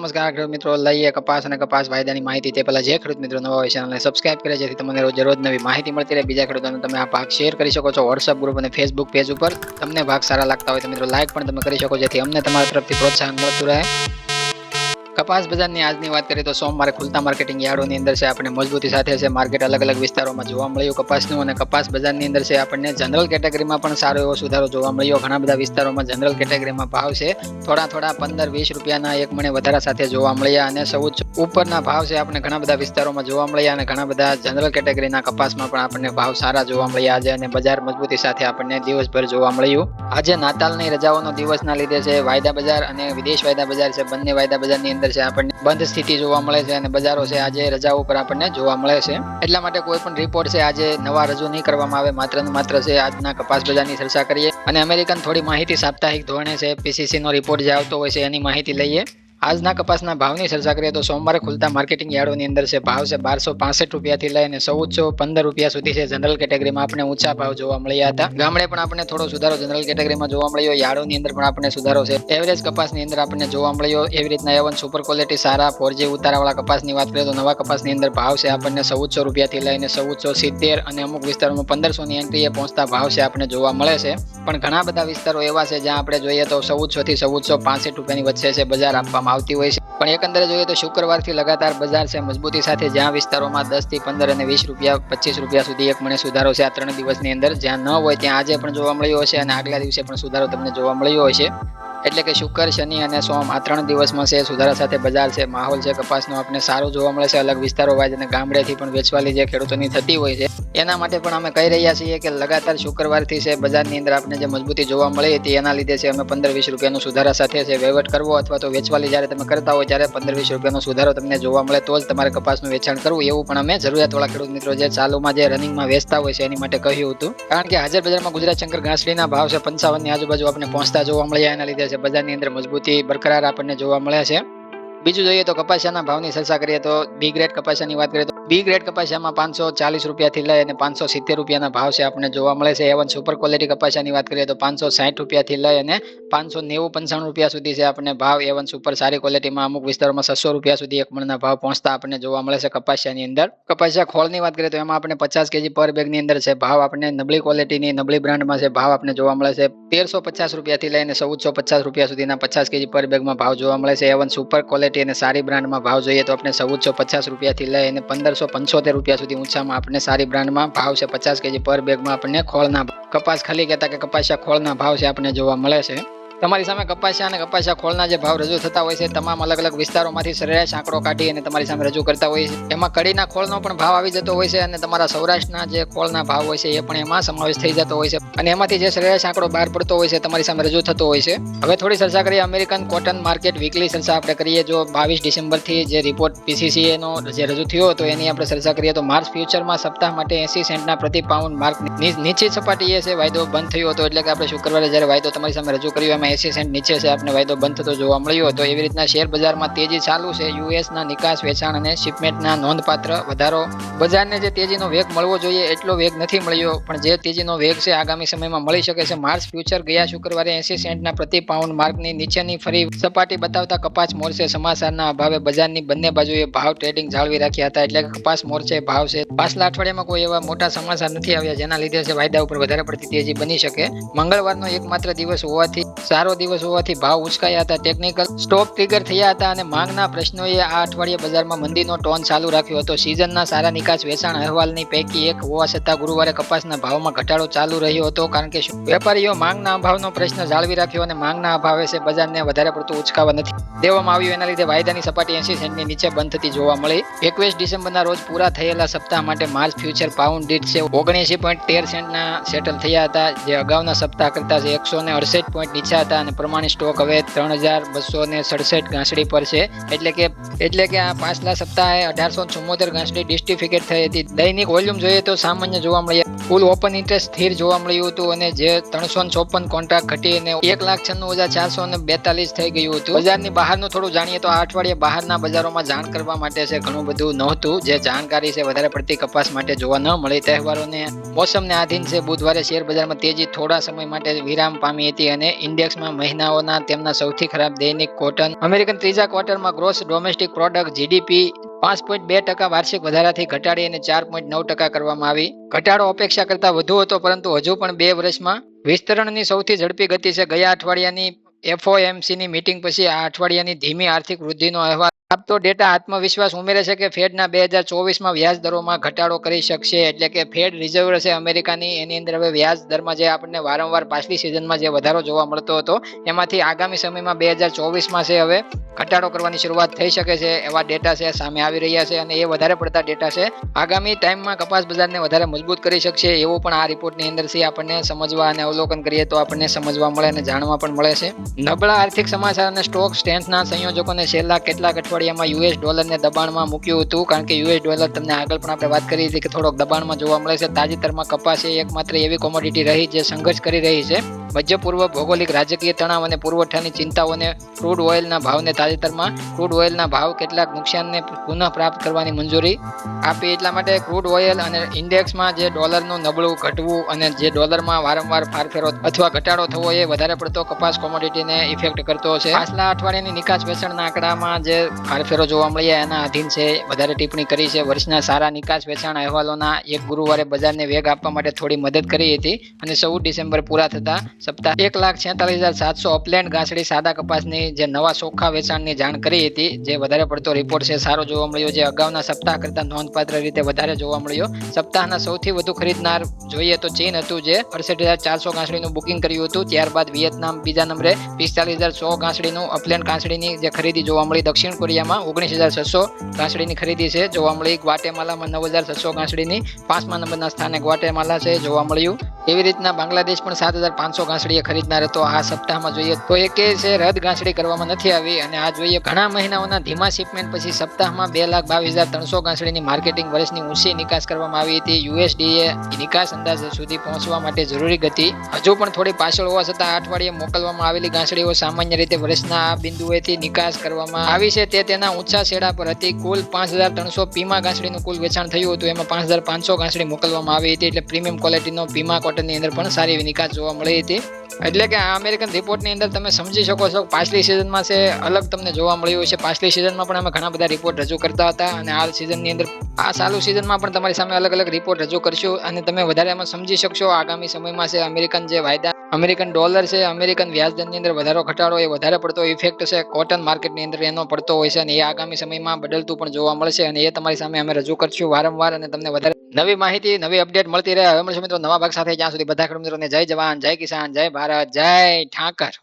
નમસ્કાર ખેડૂત મિત્રો, લઈએ કપાસ અને કપાસ વાયદાની માહિતી. તે પહેલા જે ખેડૂત મિત્રો નવા હોય ચેનલને સબસ્ક્રાઇબ કરે જેથી તમને રોજ નવી માહિતી મળતી રહે. બીજા ખેડૂતોને તમે આ ભાગ શેર કરી શકો છો વોટ્સઅપ ગ્રુપ અને ફેસબુક પેજ ઉપર. તમને ભાગ સારા લાગતા હોય તો મિત્રો લાઈક પણ તમે કરી શકો જેથી અમને તમારા તરફથી પ્રોત્સાહન મળતું રહે. કપાસ બજારની આજની વાત કરીએ તો સોમવારે ખુલતા માર્કેટિંગ યાર્ડોની અંદર છે આપણને મજબૂતી સાથે છે માર્કેટ અલગ અલગ વિસ્તારોમાં જોવા મળ્યું કપાસનું. અને કપાસ બજારની અંદર છે આપણને જનરલ કેટેગરીમાં પણ સારો એવો સુધારો જોવા મળ્યો. ઘણા બધા વિસ્તારોમાં જનરલ કેટેગરીમાં ભાવ છે થોડા 15-20 રૂપિયાના એક મણે વધારા સાથે જોવા મળ્યા. અને સૌથી ઉપરના ભાવ છે આપણે ઘણા બધા વિસ્તારોમાં જોવા મળ્યા અને ઘણા બધા જનરલ કેટેગરીના કપાસમાં પણ આપણને ભાવ સારા જોવા મળ્યા આજે. અને બજાર મજબૂતી સાથે આપણને દિવસભર જોવા મળ્યું. આજે નાતાલની રજાઓનો દિવસના લીધે છે વાયદા બજાર અને વિદેશ વાયદા બજાર છે બંને વાયદા બજારની અંદર છે આપણને બંધ સ્થિતિ જોવા મળે છે અને બજારો છે આજે રજાઓ ઉપર આપણને જોવા મળે છે. એટલા માટે કોઈ પણ રિપોર્ટ છે આજે નવા રજૂ નહીં કરવામાં આવે. માત્ર ને માત્ર છે આજના કપાસ બજારની ચર્ચા કરીએ અને અમેરિકન થોડી માહિતી સાપ્તાહિક ધોરણે છે પીસીસી નો રિપોર્ટ જે આવતો હોય છે એની માહિતી લઈએ. આજના કપાસના ભાવની ચર્ચા કરીએ તો સોમવારે ખુલતા માર્કેટિંગ યાર્ડોની અંદર છે ભાવ છે 1265 રૂપિયાથી લઈને 1415 રૂપિયા સુધી છે. જનરલ કેટેગરીમાં આપણે ઊંચા ભાવ જોવા મળ્યા હતા. ગામડે પણ આપણે થોડો સુધારો જનરલ કેટેગરીમાં જોવા મળ્યો. યાર્ડોની અંદર પણ આપણે સુધારો છે. એવરેજ કપાસની અંદર આપણને જોવા મળ્યો. એવી રીતના A1 સુપર ક્વોલિટી સારા 4G ઉતારાવાળા કપાસની વાત કરીએ તો નવા કપાસની અંદર ભાવ છે આપણને 1400 રૂપિયાથી લઈને 1470 અને અમુક વિસ્તારોમાં 1500 ની એન્ટ્રીએ પહોંચતા ભાવ છે આપણને જોવા મળે છે. પણ ઘણા બધા વિસ્તારો એવા છે જ્યાં આપણે જોઈએ તો 1400 થી 1465 રૂપિયાની વચ્ચે છે બજાર આપવામાં આવતી હોય છે. પણ એકંદરે જોઈએ તો શુક્રવારથી લગાતાર બજાર છે મજબૂતી સાથે જ્યાં વિસ્તારોમાં 10 થી 15 અને 20 રૂપિયા 25 રૂપિયા સુધી એક મણે સુધારો છે આ 3 દિવસની અંદર. જ્યાં ન હોય ત્યાં આજે પણ જોવા મળ્યો હશે અને આગલા દિવસે પણ સુધારો તમને જોવા મળ્યો હશે. એટલે કે શુક્ર, શનિ અને સોમ આ 3 દિવસમાં છે સુધારા સાથે બજાર છે માહોલ છે કપાસનો આપણે સારો જોવા મળે છે. અલગ વિસ્તારો વાઇઝ અને ગામડેથી પણ વેચવાલી જે ખેડૂતોની થતી હોય છે એના માટે પણ અમે કહી રહ્યા છીએ કે લગાતાર શુક્રવારથી છે બજારની અંદર આપણે જે મજબૂતી જોવા મળી હતી એના લીધે છે અમે 15-20 રૂપિયાનો સુધારા સાથે છે વહીવટ કરવો અથવા તો વેચવાલી જ્યારે તમે કરતા હોય ત્યારે 15-20 રૂપિયાનો સુધારો તમને જોવા મળે તો જ તમારે કપાસનું વેચાણ કરવું એવું પણ અમે જરૂરિયાતવાળા ખેડૂત મિત્રો જે ચાલુમાં જે રનિંગમાં વેચતા હોય છે એની માટે કહ્યું હતું. કારણ કે હાજર બજારમાં ગુજરાત શંકર ઘાસડીના ભાવ છે 55 ની આજુબાજુ આપણે પહોંચતા જોવા મળ્યા. એના લીધે છે બજારની અંદર મજબૂતી બરકરાર આપણને જોવા મળે છે. બીજું જોઈએ તો કપાસિયાના ભાવની ચર્ચા કરીએ તો બી ગ્રેડ કપાસિયાની વાત કરીએ તો બી ગ્રેડ કપાસિયામાં 540 રૂપિયાથી લઈ અને 570 રૂપિયાના ભાવ છે આપણને જોવા મળે છે. A1 સુપર ક્વોલિટી કપાસિયાની વાત કરીએ તો 560 રૂપિયાથી લઈ અને 590-95 રૂપિયા સુધી છે આપણને ભાવ A1 સુપર સારી ક્વોલિટીમાં અમુક વિસ્તારોમાં 600 રૂપિયા સુધી એક મણના ભાવ પહોંચતા આપણને જોવા મળે છે કપાસિયાની અંદર. કપાસિયા ખોળની વાત કરીએ તો એમાં આપણે 50 kg પર બેગની અંદર છે ભાવ આપણને નબળી ક્વોલિટીની નબળી બ્રાન્ડમાં છે ભાવ આપણને જોવા મળે છે 1350 રૂપિયાથી લઈને 1450 રૂપિયા સુધીના 50 kg પર બેગમાં ભાવ જોવા મળે છે. A1 સુપર ક્વોલિટી અને સારી બ્રાન્ડમાં ભાવ જોઈએ તો આપણે 1450 રૂપિયાથી લઈ અને 1575 રૂપિયા સુધી ઊંચામાં આપણે સારી બ્રાન્ડમાં ભાવ છે 50 kg પર બેગમાં આપણને ખોળના કપાસ ખાલી કહેતા કે કપાસિયા ખોળના ભાવ છે આપણને જોવા મળે છે. તમારી સામે કપાસિયા અને કપાસિયા ખોળના જે ભાવ રજૂ થતા હોય છે તમામ અલગ અલગ વિસ્તારોમાંથી સરેરાશ આંકડો કાઢી અને તમારી સામે રજૂ કરતા હોય છે. એમાં કડીના ખોળનો પણ ભાવ આવી જતો હોય છે અને તમારા સૌરાષ્ટ્રના જે ખોળના ભાવ હોય છે એ પણ એમાં સમાવેશ થઈ જતો હોય છે અને એમાંથી જે સરેરાશ આંકડો બહાર પડતો હોય છે તમારી સામે રજૂ થતો હોય છે. હવે થોડી ચર્ચા કરીએ અમેરિકન કોટન માર્કેટ વીકલી ચર્ચા આપણે કરીએ. જો 22 ડિસેમ્બરથી જે રિપોર્ટ પીસીસીએ નો જે રજૂ થયો હતો એની આપણે ચર્ચા કરીએ તો માર્ચ ફ્યુચરમાં સપ્તાહ માટે 80 સેન્ટના પ્રતિ પાઉન્ડ માર્ક નીચી સપાટીએ છે વાયદો બંધ થયો હતો. એટલે કે આપણે શુક્રવારે જ્યારે વાયદો તમારી સામે રજૂ કર્યો એમાં 80 સેન્ટ નીચે છે આપણે વાયદો બંધ થતો જોવા મળ્યો હતો. એવી રીતના શેર બજારમાં તેજી ચાલુ છે. યુએસના નિકાસ વેચાણ અને શિપમેન્ટના નોંધપાત્ર વધારો. બજારને જે તેજીનો વેગ મળવો જોઈએ એટલો વેગ નથી મળ્યો પણ જે તેજીનો વેગ છે આગામી સમયમાં મળી શકે છે. માર્ચ ફ્યુચર ગયા શુક્રવારે 80 સેન્ટના પ્રતિ પાઉન્ડ માર્કની નીચેની ફરી સપાટી બતાવતા કપાસ મોરચે સમાચારના અભાવે બજારની બંને બાજુએ ભાવ ટ્રેડિંગ જાળવી રાખ્યા હતા. એટલે કે કપાસ મોરચે ભાવ છે પાછલા અઠવાડિયામાં કોઈ એવા મોટા સમાચાર નથી આવ્યા જેના લીધે છે વાયદા ઉપર વધારે પડતી તેજી બની શકે. મંગળવારનો એકમાત્ર દિવસ હોવાથી સારો દિવસ હોવાથી ભાવ ઉચકાયા હતા. ટેકનિકલ સ્ટોપ ટ્રિગર થયા હતા અને માંગના પ્રશ્નોએ આ અઠવાડિયે બજારમાં મંદીનો ટોન ચાલુ રાખ્યો હતો. સિઝનના સારા નિકાસ વેચાણ અહેવાલની પૈકી એક હોવા છતાં ગુરુવારે કપાસના ભાવમાં ઘટાડો ચાલુ રહ્યો હતો કારણ કે વેપારીઓ માંગના અભાવનો પ્રશ્ન જાળવી રાખ્યો અને માંગના અભાવે છે બજારને વધારે પડતું ઉચકાવા નથી દેવામાં આવ્યું. એના લીધે વાયદાની સપાટી 80 સેન્ટની નીચે બંધ થતી જોવા મળી. 21 ડિસેમ્બરના રોજ પૂરા થયેલા સપ્તાહ માટે માર્ચ ફ્યુચર પાઉન્ડ દીઠ છે 79.13 સેન્ટના સેટલ થયા હતા જે અગાઉના સપ્તાહ કરતા 168 પોઈન્ટ નીચા હતા અને પ્રમાણિત સ્ટોક હવે 3267 ઘાસડી પર છે. એટલે કે આ પાછલા સપ્તાહે 1874 ઘાસડી ડિસ્ટ્રીફિકેટ થઈ હતી. દૈનિક વોલ્યુમ જોઈએ તો સામાન્ય જોવા મળ્યા. કુલ ઓપન ઇન્ટરેસ્ટ સ્થિર જોવા મળ્યું હતું અને જે 354 કોન્ટ્રાક્ટ ઘટીને 1,96,442 થઈ ગયું હતું. બજારની બહારનું થોડું જાણીએ તો આ અઠવાડિયે બહારના બજારોમાં જાણ કરવા માટે છે ઘણું બધું નહોતું. જે જાણકારી છે વધારે પડતી કપાસ માટે જોવા ન મળી. તહેવારોને મોસમને આધીન છે બુધવારે શેર બજારમાં તેજી થોડા સમય માટે વિરામ પામી હતી અને ઇન્ડેક્સ વર્ષમાં મહિનાઓના તેમના સૌથી ખરાબ દૈનિક કોટન. અમેરિકન ત્રીજા ક્વાર્ટરમાં ગ્રોસ ડોમેસ્ટિક પ્રોડક્ટ જીડીપી 5.2% વાર્ષિક વધારાથી ઘટાડી અને 4.9% કરવામાં આવી. ઘટાડો અપેક્ષા કરતા વધુ હતો, પરંતુ હજુ પણ 2 વર્ષમાં વિસ્તરણની સૌથી ઝડપી ગતિ છે. ગયા અઠવાડિયાની એફઓએમસીની મીટિંગ પછી આ અઠવાડિયાની ધીમી આર્થિક વૃદ્ધિનો અહેવાલ આપતો ડેટા આત્મવિશ્વાસ ઉમેરે છે કે ફેડના 2024માં વ્યાજ દરોમાં ઘટાડો કરી શકશે. એટલે કે ફેડ રિઝર્વ છે અમેરિકાની, એની અંદર હવે વ્યાજ દરમાં જે આપણને વારંવાર પાછલી સિઝનમાં જે વધારો જોવા મળતો હતો એમાંથી આગામી સમયમાં 2024માં છે હવે ઘટાડો કરવાની શરૂઆત થઈ શકે છે. એવા ડેટા છે સામે આવી રહ્યા છે અને એ વધારે પડતા ડેટા છે આગામી ટાઈમમાં કપાસ બજારને વધારે મજબૂત કરી શકશે એવું પણ આ રિપોર્ટની અંદરથી આપણને સમજવા અને અવલોકન કરીએ તો આપણને સમજવા મળે અને જાણવા પણ મળે છે. નબળા આર્થિક સમાચાર અને સ્ટોક સ્ટ્રેન્થના સંયોજકોને છેલ્લા કેટલાક અઠવાડિયામાં યુએસ ડોલરને દબાણમાં મૂક્યું હતું, કારણ કે યુએસ ડોલર તમને આગળ પણ આપણે વાત કરી હતી કે થોડોક દબાણમાં જોવા મળે છે. તાજેતરમાં કપાસ એ એકમાત્ર એવી કોમોડિટી રહી જે સંઘર્ષ કરી રહી છે. મધ્ય પૂર્વ ભૌગોલિક રાજકીય તણાવ અને પુરવઠાની ચિંતાઓને ક્રૂડ ઓઇલના ભાવને તાજેતરમાં ક્રૂડ ઓઇલના ભાવ કેટલાક નુકસાનને પુનઃ પ્રાપ્ત કરવાની મંજૂરી આપી. એટલા માટે ક્રૂડ ઓઇલ અને ઇન્ડેક્સમાં જે ડોલરનું નબળું ઘટવું અને જે ડોલરમાં વારંવાર ફારફેરો અથવા ઘટાડો થવો એ વધારે પડતો કપાસ કોમોડિટીને ઇફેક્ટ કરતો છે. પાછલા અઠવાડિયાની નિકાસ વેચાણના આંકડામાં જે ફારફેરો જોવા મળ્યા એના આધીન છે વધારે ટિપ્પણી કરી છે. વર્ષના સારા નિકાસ વેચાણ અહેવાલોના એક ગુરુવારે બજારને વેગ આપવા માટે થોડી મદદ કરી હતી અને 14 ડિસેમ્બર પૂરા થતા સપ્તાહ 1,46,700 અપલેન્ડ ઘાસડી સાદા કપાસની જે નવા ચોખ્ખા વેચાણની જાણ કરી હતી, જે વધારે પડતો રિપોર્ટ છે સારો જોવા મળ્યો, જે અગાઉના સપ્તાહ કરતા નોંધપાત્ર રીતે વધારે જોવા મળ્યો. સપ્તાહના સૌથી વધુ ખરીદનાર જોઈએ તો ચીન હતું, જે 68,400 ઘાસડીનું બુકિંગ કર્યું હતું. ત્યારબાદ વિયેતનામ બીજા નંબરે 45,100 ઘાસડીનું અપલેન્ડ ઘાસડીની જે ખરીદી જોવા મળી. દક્ષિણ કોરિયામાં 19,600 ઘાસડીની ખરીદી છે જોવા મળી. ગ્વાટેમાલામાં 9,600 ઘાસડીની 5મા નંબરના સ્થાને ગ્વાટેમાલા છે જોવા મળ્યું. એવી રીતના બાંગ્લાદેશ પણ 7,500 ઘાસડીએ ખરીદનાર હતો. આ સપ્તાહમાં જોઈએ તો એક છે રદ ઘાસડી કરવામાં નથી આવી. અને આ જોઈએ ઘણા મહિનાઓના ધીમા શિપમેન્ટ પછી સપ્તાહમાં 2,22,300 ઘાસડીની માર્કેટિંગ વર્ષની ઊંચી નિકાસ કરવામાં આવી હતી. યુએસડીએ નિકાસ અંદાજ સુધી પહોંચવા માટે જરૂરી ગતિ હજુ પણ થોડી પાછળ હોવા છતાં આ અઠવાડિયે મોકલવામાં આવેલી ઘાસડીઓ સામાન્ય રીતે વર્ષના આ બિંદુએથી નિકાસ કરવામાં આવી છે તે તેના ઊંચા છેડા પર હતી. કુલ 5,300 પીમા ઘાસડીનું કુલ વેચાણ થયું હતું, એમાં 5,500 ઘાસડી મોકલવામાં આવી હતી. એટલે પ્રીમિયમ ક્વોલિટીનો પીમા કોટનની અંદર પણ સારી એવી નિકાસ જોવા મળી હતી. એટલે કે આ અમેરિકન રિપોર્ટની અંદર તમે સમજી શકો છો પાછલી સિઝનમાં છે અલગ તમને જોવા મળ્યું છે. પાછલી સિઝનમાં પણ અમે ઘણા બધા રિપોર્ટ રજૂ કરતા હતા અને આ સિઝનની અંદર આ ચાલુ સિઝનમાં પણ તમારી સામે અલગ અલગ રિપોર્ટ રજૂ કરશું અને તમે વધારે એમાં સમજી શકશો. આગામી સમયમાં છે અમેરિકન જે વાયદા અમેરિકન ડોલર છે, અમેરિકન વ્યાજદરની અંદર વધારો ઘટાડો એ વધારે પડતો ઇફેક્ટ છે કોટન માર્કેટની અંદર એનો પડતો હોય છે અને એ આગામી સમયમાં બદલતું પણ જોવા મળશે અને એ તમારી સામે અમે રજૂ કરશું વારંવાર અને તમને વધારે નવી માહિતી નવી અપડેટ મળતી રહે. હવે મળશે મિત્રો નવા ભાગ સાથે. જ્યાં સુધી બધા ખેડૂત મિત્રોને જય જવાન, જય કિસાન, જય ભારત, જય ઠાકર.